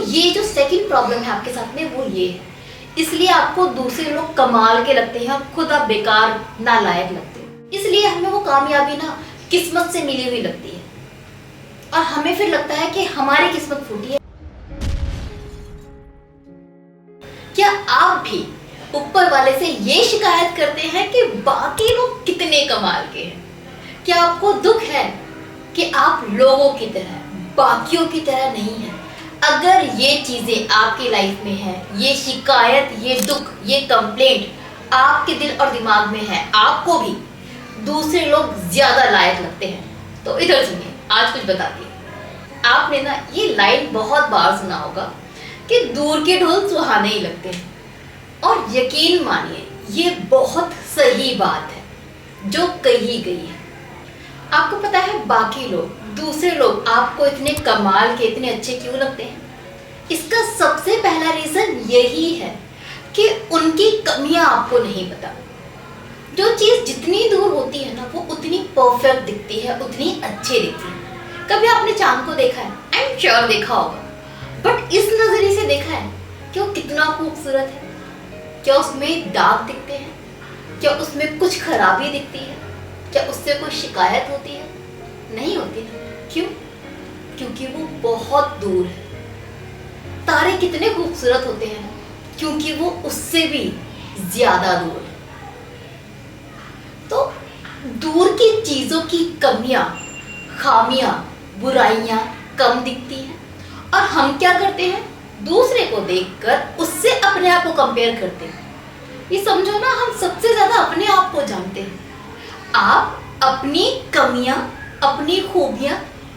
ये जो second problem है आपके साथ में वो ये है, इसलिए आपको दूसरे लोग कमाल के लगते हैं और खुद आप बेकार नालायक लगते हो। इसलिए हमें वो कामयाबी ना किस्मत से मिली हुई लगती है और हमें फिर लगता है कि हमारी किस्मत फूटी है। क्या आप भी ऊपर वाले से ये शिकायत करते हैं कि बाकी लोग कितने कमाल के हैं? क्या आपको दुख है कि आप लोगों की तरह, बाकियों की तरह नहीं हैं? अगर ये चीजें आपकी लाइफ में है, ये शिकायत, ये दुख, ये कंप्लेंट आपके दिल और दिमाग में है, आपको भी दूसरे लोग ज्यादा लायक लगते हैं, तो इधर सुनिए, आज कुछ बताती है। आपने ना ये लाइन बहुत बार सुना होगा कि दूर के ढोल सुहाने ही लगते हैं, और यकीन मानिए ये बहुत सही बात है जो कही गई है। आपको पता है बाकी लोग, दूसरे लोग आपको इतने कमाल के, इतने अच्छे क्यों लगते हैं? इसका सबसे पहला रीजन यही है कि उनकी कमियां आपको नहीं पता। जो चीज जितनी दूर होती है ना वो उतनी परफेक्ट दिखती है, उतनी अच्छी दिखती है। कभी आपने चांद को देखा है? आई एम श्योर देखा होगा, बट इस नजरिए से देखा है कि वो कितना खूबसूरत है? क्या उसमें दाग दिखते हैं? क्या उसमें कुछ खराबी दिखती है? क्या उससे कोई शिकायत होती है? नहीं होती ना। क्यों? क्योंकि वो बहुत दूर है। तारे कितने खूबसूरत होते हैं ना, क्योंकि वो उससे भी ज्यादा दूर है। तो दूर की चीजों की कमियां, खामियां, बुराइयां कम दिखती हैं और हम क्या करते हैं? दूसरे को देखकर उससे अपने आप को कंपेयर करते हैं। ये समझो ना, हम सबसे ज्यादा अपने आप को जानते हैं। आप अपनी कमियां, अपनी खूबियां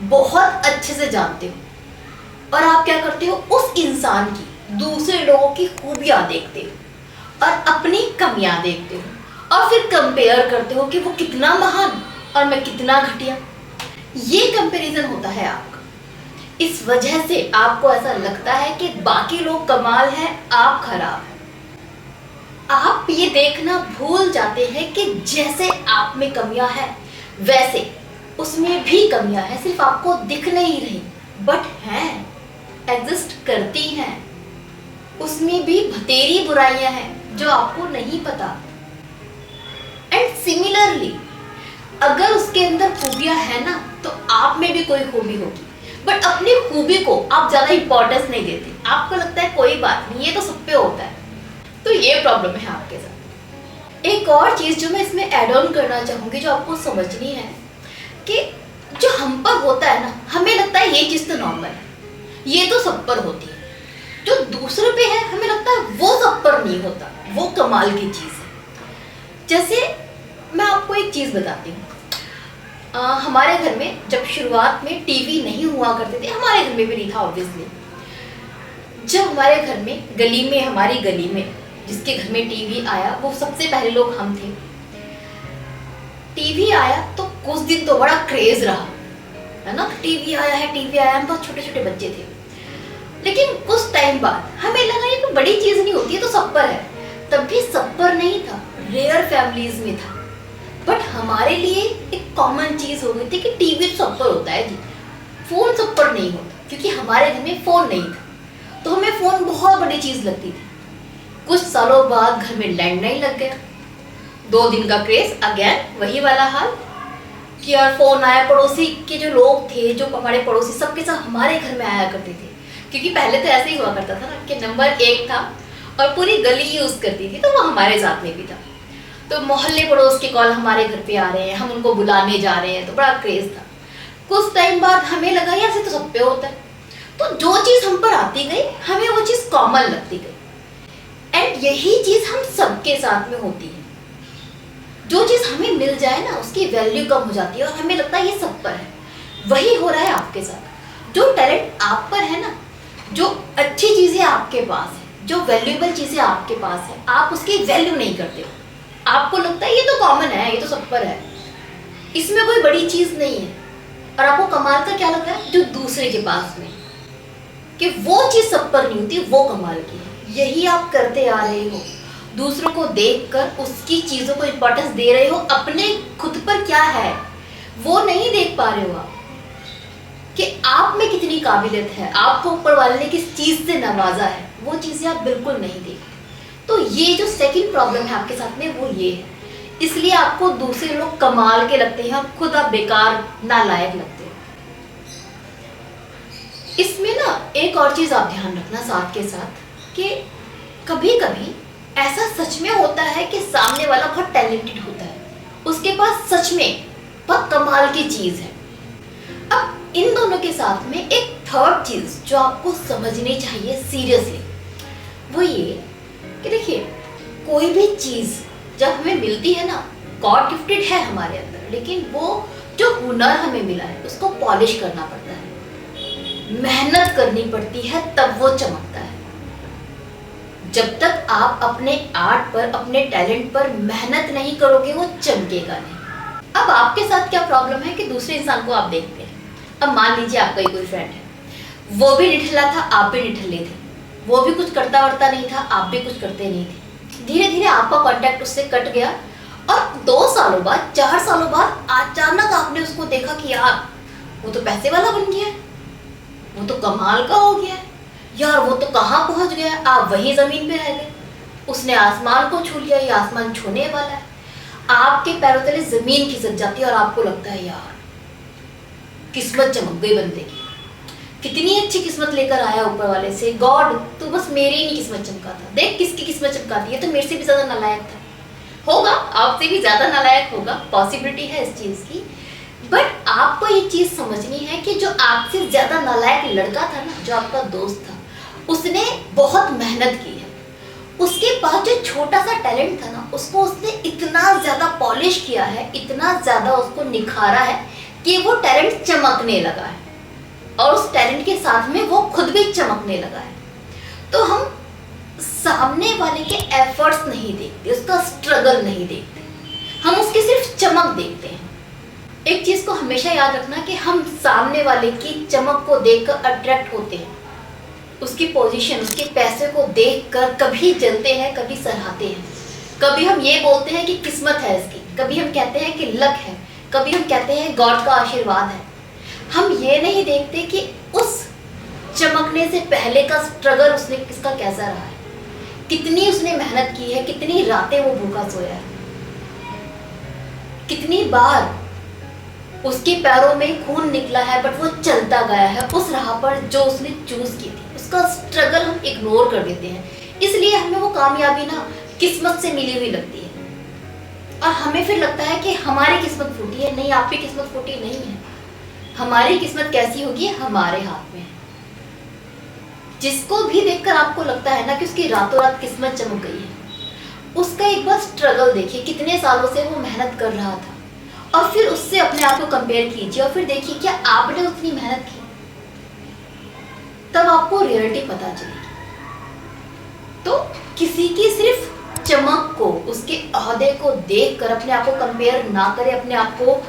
बहुत अच्छे से जानते हो और आप क्या करते हो? उस इंसान की, दूसरे लोगों की खूबियां देखते हो और अपनी कमियां देखते हो और फिर कंपेयर करते हो कि वो कितना महान और मैं कितना घटिया। ये कंपैरिजन होता है आपका। इस वजह से आपको ऐसा लगता है कि बाकी लोग कमाल हैं, आप खराब हैं। आप ये देखना भूल जाते हैं कि जैसे आप में कमियां हैं वैसे उसमें भी कमियां हैं, सिर्फ आपको दिख नहीं रही, बट हैं, एग्जिस्ट करती हैं। उसमें भी बतेरी बुराइयां हैं जो आपको नहीं पता। एंड सिमिलरली अगर उसके अंदर खूबियां है ना तो आप में भी कोई खूबी होगी, बट अपनी खूबी को आप ज्यादा इंपॉर्टेंस नहीं देते। आपको लगता है कोई बात नहीं, ये तो सब पे होता है। तो ये प्रॉब्लम है आपके साथ। एक और चीज जो मैं इसमें ऐड ऑन करना चाहूंगी, जो आपको समझनी है, कि जो हम पर होता है ना, हमें लगता है ये चीज तो नॉर्मल है, ये तो सब पर होती है। जो दूसरे पे है हमें लगता है वो सब पर नहीं होता, वो कमाल की चीज है। जैसे मैं आपको एक चीज बताती हूँ। हमारे घर में जब शुरुआत में टीवी नहीं हुआ करते थे, हमारे घर में भी नहीं था ऑब्वियसली। जब हमारे घर में, गली में, हमारी गली में जिसके घर में टीवी आया वो सबसे पहले लोग हम थे। टीवी आया तो कुछ दिन तो बड़ा क्रेज रहा है ना, टीवी आया है, टीवी आया है। हम बहुत छोटे छोटे बच्चे थे, लेकिन कुछ टाइम बाद हमें लगा ये कोई बड़ी चीज नहीं होती है, तो सब पर है। तब भी सब पर नहीं था, रेयर फैमिलीज में था, बट हमारे लिए एक कॉमन चीज हो गई थी कि टीवी तो सब पर होता है जी, फोन सब पर नहीं होता। क्योंकि हमारे घर में फोन नहीं था तो हमें फोन बहुत बड़ी चीज लगती थी। कुछ सालों बाद घर में लैंडलाइन लग गया, 2 दिन का क्रेज, अगेन वही वाला हाल कि यार फोन आया। पड़ोसी के जो लोग थे, जो हमारे पड़ोसी, सबके साथ हमारे घर में आया करते थे। क्योंकि पहले तो ऐसे ही हुआ करता था ना कि नंबर 1 था और पूरी गली यूज करती थी, तो वो हमारे साथ में भी था। तो मोहल्ले पड़ोस के कॉल हमारे घर पे आ रहे हैं, हम उनको बुलाने जा रहे हैं, तो बड़ा क्रेज था। कुछ टाइम बाद हमें लगा यार ये तो सब पे होता है, तो जो चीज हम पर आती गई हमें वो चीज कॉमन लगती गई। एंड यही चीज हम सबके साथ में होती है। जो चीज हमें मिल जाए ना उसकी वैल्यू कम हो जाती है और हमें लगता है ये सब पर है। वही हो रहा है आपके साथ। जो टैलेंट आप पर है ना, जो अच्छी चीजें आपके पास है, जो वैल्यूएबल चीजें आपके पास है, आप उसकी वैल्यू नहीं करते हो। आपको लगता है ये तो कॉमन है, ये तो सब पर है, इसमें कोई बड़ी चीज नहीं है। और आपको कमाल का क्या लगता है? जो दूसरे के पास में, कि वो चीज सब पर नहीं होती, वो कमाल की है। यही आप करते आ रहे हो, दूसरों को देखकर उसकी चीजों को इंपॉर्टेंस दे रहे हो, अपने खुद पर क्या है वो नहीं देख पा रहे हो आप। कि आप में कितनी काबिलियत है, आपको ऊपर वाले ने किस चीज से नवाजा है, वो चीजें आप बिल्कुल नहीं देखते। तो ये जो सेकंड प्रॉब्लम है आपके साथ में वो ये है, इसलिए आपको दूसरे लोग कमाल के लगते हैं और खुद आप बेकार नालायक लगते हैं। इसमें ना एक और चीज आप ध्यान रखना साथ के साथ कि कभी कभी ऐसा सच में होता है कि सामने वाला बहुत टैलेंटेड होता है, उसके पास सच में बहुत कमाल की चीज है। अब इन दोनों के साथ में एक थर्ड चीज जो आपको समझनी चाहिए सीरियसली, वो ये कि देखिए कोई भी चीज जब हमें मिलती है ना, गॉड गिफ्टेड है हमारे अंदर, लेकिन वो जो हुनर हमें मिला है उसको पॉलिश करना पड़ता है, मेहनत करनी पड़ती है, तब वो चमकता है। जब तक आप अपने आर्ट पर, अपने टैलेंट पर मेहनत नहीं करोगे वो चमकेगा नहीं। अब आपके साथ क्या प्रॉब्लम है कि दूसरे इंसान को आप देखते हैं। अब मान लीजिए आपका ही कोई फ्रेंड है, वो भी निठल्ला था, आप भी निठल्ले थे, वो भी कुछ करता वर्ता नहीं था, आप भी कुछ करते नहीं थे। धीरे धीरे आपका कांटेक्ट उससे कट गया और 2 सालों बाद, 4 सालों बाद अचानक आपने उसको देखा कि यार वो तो पैसे वाला बन गया है, वो तो कमाल का हो गया है, यार वो तो कहाँ पहुंच गया। आप वही जमीन पे रह गए, उसने आसमान को छू लिया, ये आसमान छूने वाला है। आपके पैरों तले जमीन खिसक जाती है और आपको लगता है यार किस्मत चमक गई बंदे की, कितनी अच्छी किस्मत लेकर आया ऊपर वाले से, गॉड तू बस मेरी ही नहीं किस्मत चमका था, देख किसकी किस्मत चमकाती है, तो मेरे से भी ज्यादा नालायक था, होगा आपसे भी ज्यादा नालायक होगा, पॉसिबिलिटी है इस चीज की। बट आपको ये चीज समझनी है कि जो आपसे ज्यादा नालायक लड़का था ना, जो आपका दोस्त था, उसने बहुत मेहनत की है, उसके पास जो छोटा सा टैलेंट था ना, उसको उसने इतना ज्यादा पॉलिश किया है, इतना ज्यादा उसको निखारा है कि वो टैलेंट चमकने लगा है और उस टैलेंट के साथ में वो खुद भी चमकने लगा है। तो हम सामने वाले के एफर्ट्स नहीं देखते, उसका स्ट्रगल नहीं देखते, हम उसकी सिर्फ चमक देखते हैं। एक चीज को हमेशा याद रखना कि हम सामने वाले की चमक को देखकर अट्रैक्ट होते हैं, उसकी पोजीशन, उसके पैसे को देखकर कभी जलते हैं, कभी सराहते हैं, कभी हम ये बोलते हैं कि किस्मत है इसकी, कभी हम कहते हैं कि लक है, कभी हम कहते हैं गॉड का आशीर्वाद है। हम ये नहीं देखते कि उस चमकने से पहले का स्ट्रगल उसने किसका कैसा रहा है, कितनी उसने मेहनत की है, कितनी रातें वो भूखा सोया है, कितनी बार उसके पैरों में खून निकला है, बट वो चलता गया है उस राह पर जो उसने चूज की थी। उसका स्ट्रगल हम इग्नोर कर देते हैं, इसलिए हमें वो कामयाबी ना किस्मत से मिली हुई लगती है और हमें फिर लगता है कि हमारी किस्मत फूटी है। नहीं, आपकी किस्मत फूटी नहीं है, हमारी किस्मत कैसी होगी हमारे हाथ में है। जिसको भी देखकर आपको लगता है ना कि उसकी रातों रात किस्मत चमक गई है, उसका एक बार स्ट्रगल देखिए, कितने सालों से वो मेहनत कर रहा था, और फिर उससे अपने आप को कंपेयर कीजिए और फिर देखिए क्या आपने उतनी मेहनत की, तब आपको रियलिटी पता चलेगी। तो किसी की सिर्फ चमक को, उसके ओहदे को देखकर अपने आप को कंपेयर ना करें, अपने आप को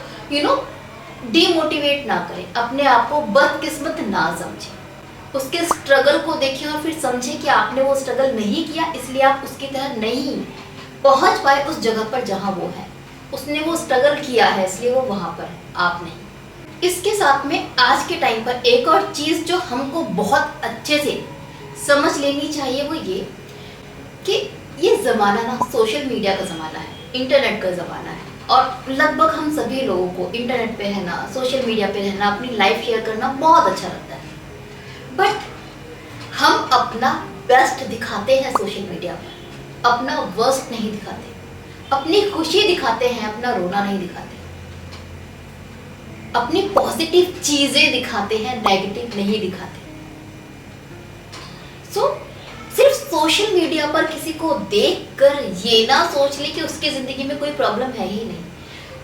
डिमोटिवेट ना करें, अपने आप को बदकिस्मत ना समझें। उसके स्ट्रगल को देखें और फिर समझें कि आपने वो स्ट्रगल नहीं किया, इसलिए आप उसकी तरह नहीं पहुंच पाए उस जगह पर जहां वो है। उसने वो स्ट्रगल किया है इसलिए वो वहां पर है, आप नहीं। इसके साथ में आज के टाइम पर एक और चीज जो हमको बहुत अच्छे से समझ लेनी चाहिए वो ये कि ये ज़माना ना सोशल मीडिया का ज़माना है, इंटरनेट का ज़माना है, और लगभग हम सभी लोगों को इंटरनेट पे रहना, सोशल मीडिया पे रहना, अपनी लाइफ शेयर करना बहुत अच्छा लगता है। बट हम अपना बेस्ट दिखाते हैं सोशल मीडिया पर, अपना वर्स्ट नहीं दिखाते, अपनी खुशी दिखाते हैं, अपना रोना नहीं दिखाते, अपनी पॉजिटिव चीज़ें दिखाते हैं, नेगेटिव नहीं दिखाते। सिर्फ सोशल मीडिया पर किसी को देखकर ये ना सोच ले कि उसके ज़िंदगी में कोई प्रॉब्लम है ही नहीं।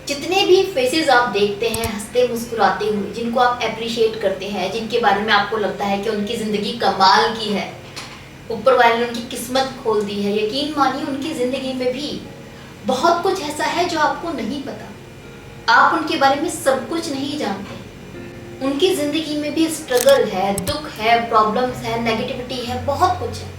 जितने भी फेसेस आप देखते हैं हंसते मुस्कुराते हुए, जिनको आप अप्रिशिएट करते हैं, जिनके बारे में आपको लगता है कि उनकी ज़िंदगी कमाल की है, ऊपर वाले ने उनकी किस्मत खोल दी है, यकीन मानिए उनकी ज़िंदगी में भी बहुत कुछ ऐसा है जो आपको नहीं पता। आप उनके बारे में सब कुछ नहीं जानते। उनकी ज़िंदगी में भी स्ट्रगल है, दुख है, प्रॉब्लम्स है, नेगेटिविटी है, बहुत कुछ है।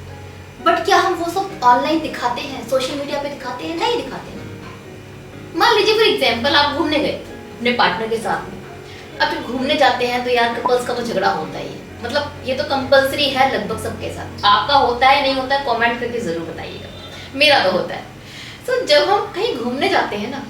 बट क्या हम वो सब ऑनलाइन दिखाते हैं, सोशल मीडिया पे दिखाते हैं? नहीं दिखाते हैं। मान लीजिए फॉर एग्जाम्पल आप घूमने गए अपने पार्टनर के साथ में, अब जब घूमने जाते हैं तो यार कपल्स का तो झगड़ा होता ही है, मतलब ये तो कंपलसरी है लगभग सबके साथ। आपका होता है नहीं होता है कमेंट करके जरूर बताइएगा, मेरा तो होता है। तो जब हम कहीं घूमने जाते हैं ना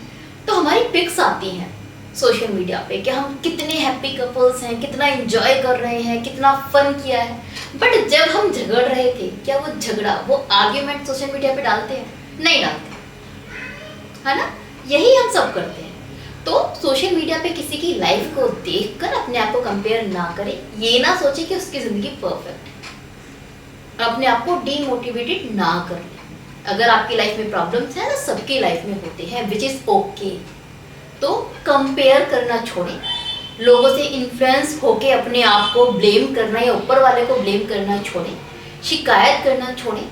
तो हमारी पिक्स आती हैं सोशल मीडिया पे कि हम कितने हैप्पी कपल्स हैं, कितना एंजॉय कर रहे हैं, कितना फन किया है। बट जब हम झगड़ रहे थे, क्या वो झगड़ा, वो आर्ग्यूमेंट सोशल मीडिया पे डालते हैं? नहीं डालते, है ना? यही हम सब करते हैं। तो सोशल मीडिया पे किसी की लाइफ को देखकर अपने आप को कंपेयर ना करें, ये ना सोचे कि उसकी जिंदगी परफेक्ट है, अपने आप को डीमोटिवेटेड ना कर ले। अगर आपकी लाइफ में प्रॉब्लम्स हैं ना, सबकी लाइफ में होते हैं, विच इज ओके। तो कंपेयर करना छोड़ें, लोगों से इन्फ्लुएंस होके अपने आप को ब्लेम करना या ऊपर वाले को ब्लेम करना छोड़ें, शिकायत करना छोड़ें।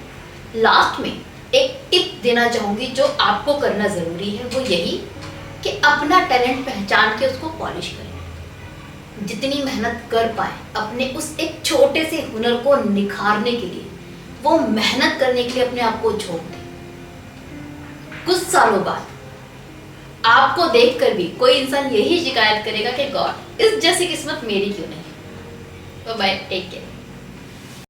लास्ट में एक टिप देना चाहूंगी जो आपको करना जरूरी है, वो यही कि अपना टैलेंट पहचान के उसको पॉलिश करें। जितनी मेहनत कर पाए अपने उस एक छोटे से हुनर को निखारने के लिए, वो मेहनत करने के लिए अपने आप को झोंक दें। कुछ सालों बाद आपको देखकर भी कोई इंसान यही शिकायत करेगा कि गॉड, इस जैसी किस्मत मेरी क्यों नहीं। तो बाय, टेक केयर।